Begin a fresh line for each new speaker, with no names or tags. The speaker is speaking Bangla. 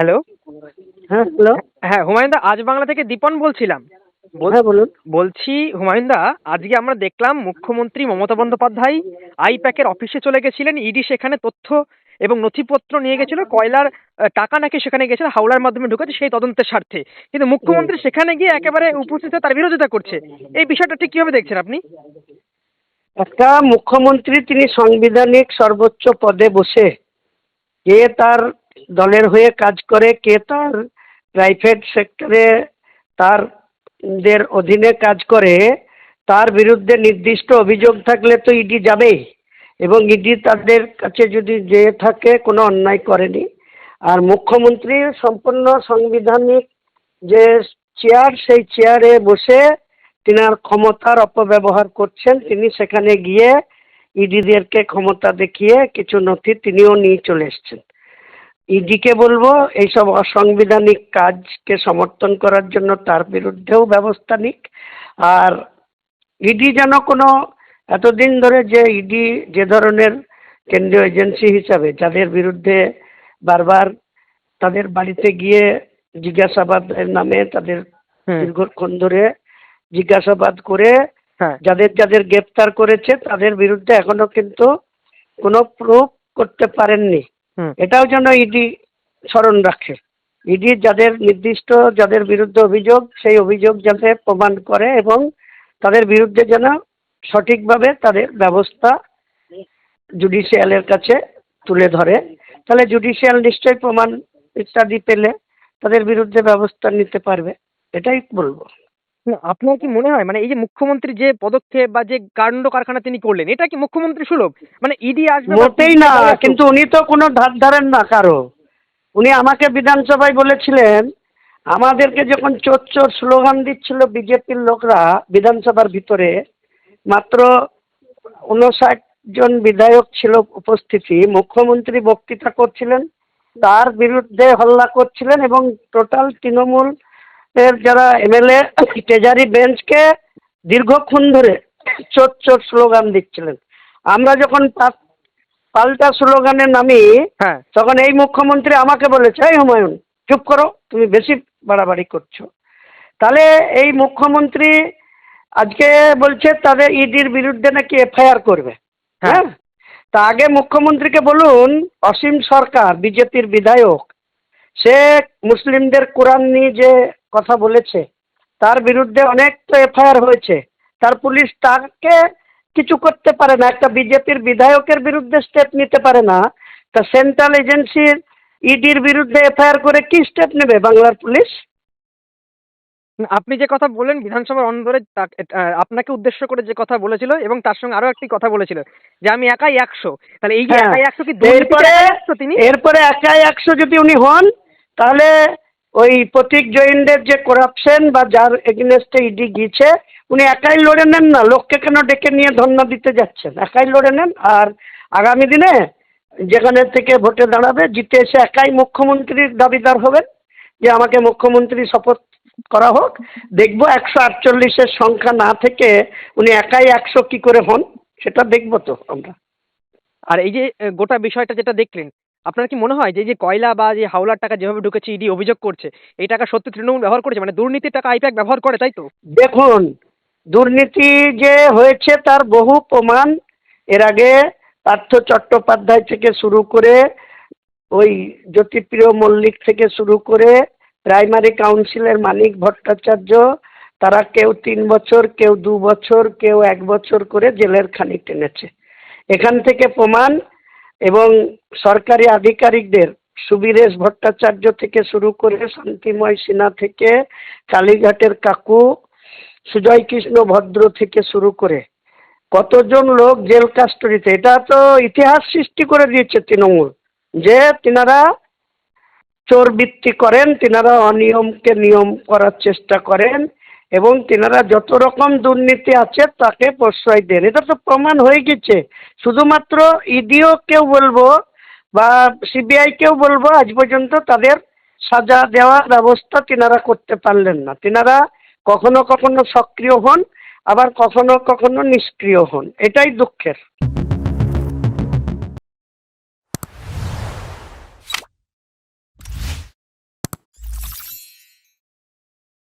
হ্যালো।
হ্যাঁ, হ্যালো।
হ্যাঁ, হুমায়ুন দা, আজ বাংলা থেকে দীপন বলছিলাম।
হ্যাঁ, বলুন।
বলছি হুমায়ুন দা, আজকে আমরা দেখলাম মুখ্যমন্ত্রী মমতা বন্দ্যোপাধ্যায় আইপ্যাকের অফিসে চলে গেছিলেন। ইডি সেখানে তথ্য এবং নথিপত্র নিয়ে গেছিল। কয়লার টাকা নাকি সেখানে গেছিল হাওলার মাধ্যমে ঢুকেছে সেই তদন্তের স্বার্থে। কিন্তু
হুম।
মুখ্যমন্ত্রী সেখানে গিয়ে একেবারে উপস্থিত হয়ে তার বিরোধিতা করছে। এই বিষয়টা ঠিক কিভাবে দেখছেন আপনি?
একটা মুখ্যমন্ত্রী তিনি সাংবিধানিক সর্বোচ্চ পদে বসে কে তার দলের হয়ে কাজ করে, কে তার প্রাইভেট সেক্টরে তার দের অধীনে কাজ করে, তার বিরুদ্ধে নির্দিষ্ট অভিযোগ থাকলে তো ইডি যাবেই। এবং ইডি তাদের কাছে যদি যেয়ে থাকে কোনো অন্যায় করেনি। আর মুখ্যমন্ত্রী সম্পূর্ণ সাংবিধানিক যে চেয়ার, সেই চেয়ারে বসে তিনার ক্ষমতার অপব্যবহার করছেন। তিনি সেখানে গিয়ে ইডিদেরকে ক্ষমতা দেখিয়ে কিছু নথি তিনিও নিয়ে চলে এসছেন। ইডিকে বলবো এইসব অসাংবিধানিক কাজকে সমর্থন করার জন্য তার বিরুদ্ধেও ব্যবস্থা নিক। আর ইডি যেন কোনো, এতদিন ধরে যে ইডি যে ধরনের কেন্দ্রীয় এজেন্সি হিসাবে যাদের বিরুদ্ধে বারবার তাদের বাড়িতে গিয়ে জিজ্ঞাসাবাদের নামে তাদের
হুম।
দীর্ঘক্ষণ ধরে জিজ্ঞাসাবাদ করে
হ্যাঁ।
যাদের যাদের গ্রেপ্তার করেছে তাদের বিরুদ্ধে এখনো কিন্তু কোনো প্রুফ করতে পারেননি।
হুম।
এটাও যেন ইডি স্মরণ রাখে। ইডি যাদের নির্দিষ্ট যাদের বিরুদ্ধে অভিযোগ, সেই অভিযোগ যাতে প্রমাণ করে এবং তাদের বিরুদ্ধে যেন সঠিকভাবে তাদের ব্যবস্থা জুডিশিয়ালের কাছে তুলে ধরে। তাহলে জুডিশিয়াল নিশ্চয়ই প্রমাণ ইত্যাদি পেলে তাদের বিরুদ্ধে ব্যবস্থা নিতে পারবে। এটাই বলবো।
না, আপনার কি মনে হয় মানে এই যে মুখ্যমন্ত্রী যে পদক্ষেপ বা যে কাণ্ড কারখানা তিনি করলেন, এটা কি মুখ্যমন্ত্রী সুলভ? মানে ইডি আসবে বা
মোটেই না।
সিবিআই আসুক।
কিন্তু উনি তো কোনো ধার ধারেন না কারো। উনি আমাকে বিধানসভায় বলেছিলেন, আমাদেরকে যখন চোর চোর স্লোগান দিচ্ছিল বিজেপির লোকরা বিধানসভার ভিতরে, মাত্র ৫৯ জন বিধায়ক ছিল উপস্থিতি, মুখ্যমন্ত্রী বক্তৃতা করছিলেন, তার বিরুদ্ধে হল্লা করছিলেন এবং টোটাল তৃণমূল এর যারা এমএলএ ট্রেজারি বেঞ্চকে দীর্ঘক্ষণ ধরে চোর চোর স্লোগান দিচ্ছিলেন। আমরা যখন পাল্টা স্লোগানে নামি,
হ্যাঁ।
তখন এই মুখ্যমন্ত্রী আমাকে বলেছে, এই হুমায়ুন চুপ করো, তুমি বেশি বাড়াবাড়ি করছো। তাহলে এই মুখ্যমন্ত্রী আজকে বলছে তাদের ইডির বিরুদ্ধে নাকি এফআইআর করবে।
হ্যাঁ।
হ্যাঁ, তা আগে মুখ্যমন্ত্রীকে বলুন, অসীম সরকার বিজেপির বিধায়ক, সে মুসলিমদের কোরআন নিয়ে যে কথা বলেছে তার বিরুদ্ধে অনেক তো এফআইআর হয়েছে, তার পুলিশ তাকে কিছু করতে পারে না। একটা বিজেপির বিধায়কের বিরুদ্ধে স্টেপ নিতে পারে না, তা সেন্ট্রাল এজেন্সির ইডির বিরুদ্ধে এফআইআর করে কি স্টেপ নেবে বাংলার পুলিশ?
আপনি যে কথা বললেন বিধানসভার অন্দরে আপনাকে উদ্দেশ্য করে যে কথা বলেছিল এবং তার সঙ্গে আরো একটি কথা বলেছিল যে আমি একাই ১০০। তাহলে এই যে
হ্যাঁ,
একাই ১০০ কি দুর্নীতিতে
এরপরে
একাই ১০০ তিনি?
এরপরে একাই ১০০ যদি উনি হন, তাহলে ওই প্রতীক জৈনদের যে করাপশন বা যার এগেনস্টে ইডি গিয়েছে, উনি একাই লড়ে নেন না, লোককে কেন ডেকে নিয়ে ধর্ণা দিতে যাচ্ছেন? একাই লড়ে নেন। আর আগামী দিনে যেখানে থেকে ভোটে দাঁড়াবে, জিতে এসে একাই মুখ্যমন্ত্রীর দাবিদার হবেন যে আমাকে মুখ্যমন্ত্রী শপথ করা হোক। দেখবো ১৪৮-এর সংখ্যা না থেকে উনি একাই ১০০ কি করে হন, সেটা দেখবো তো আমরা।
আর এই যে গোটা বিষয়টা যেটা দেখলেন, আপনার কি মনে হয় যে এই যে কয়লা বা যে হাওলার টাকা যেভাবে ঢুকেছে ইডি অভিযোগ করছে, এই টাকা সত্যি তৃণমূল ব্যবহার করেছে? মানে দুর্নীতির টাকা আইপ্যাক ব্যবহার করে, তাই তো?
দেখুন, দুর্নীতি যে হয়েছে তার বহু প্রমাণ এর আগে পার্থ চট্টোপাধ্যায় থেকে শুরু করে, ওই জ্যোতিপ্রিয় মল্লিক থেকে শুরু করে, প্রাইমারি কাউন্সিলের মানিক ভট্টাচার্য, তারা কেউ ৩ বছর, কেউ ২ বছর, কেউ ১ বছর করে জেলের খানি টেনেছে। এখান থেকে প্রমাণ। এবং সরকারি আধিকারিকদের সুবীরেশ ভট্টাচার্য থেকে শুরু করে, শান্তিময় সিনহা থেকে, কালীঘাটের কাকু, সুজয় কৃষ্ণ ভদ্র থেকে শুরু করে কতজন লোক জেল কাস্টডিতে। এটা তো ইতিহাস সৃষ্টি করে দিয়েছে তৃণমূল, যে তিনারা চোরবৃত্তি করেন, তিনারা অনিয়মকে নিয়ম করার চেষ্টা করেন এবং তিনারা যত রকম দুর্নীতি আছে তাকে প্রশ্রয় দেন। এটা তো প্রমাণ হয়ে গেছে। শুধুমাত্র ইডিও কেউ বলবো বা সিবিআই কেউ বলবো আজ পর্যন্ত তাদের সাজা দেওয়ার ব্যবস্থা তিনারা করতে পারলেন না। তিনারা কখনো কখনো সক্রিয় হন, আবার কখনো কখনো নিষ্ক্রিয় হন। এটাই দুঃখের।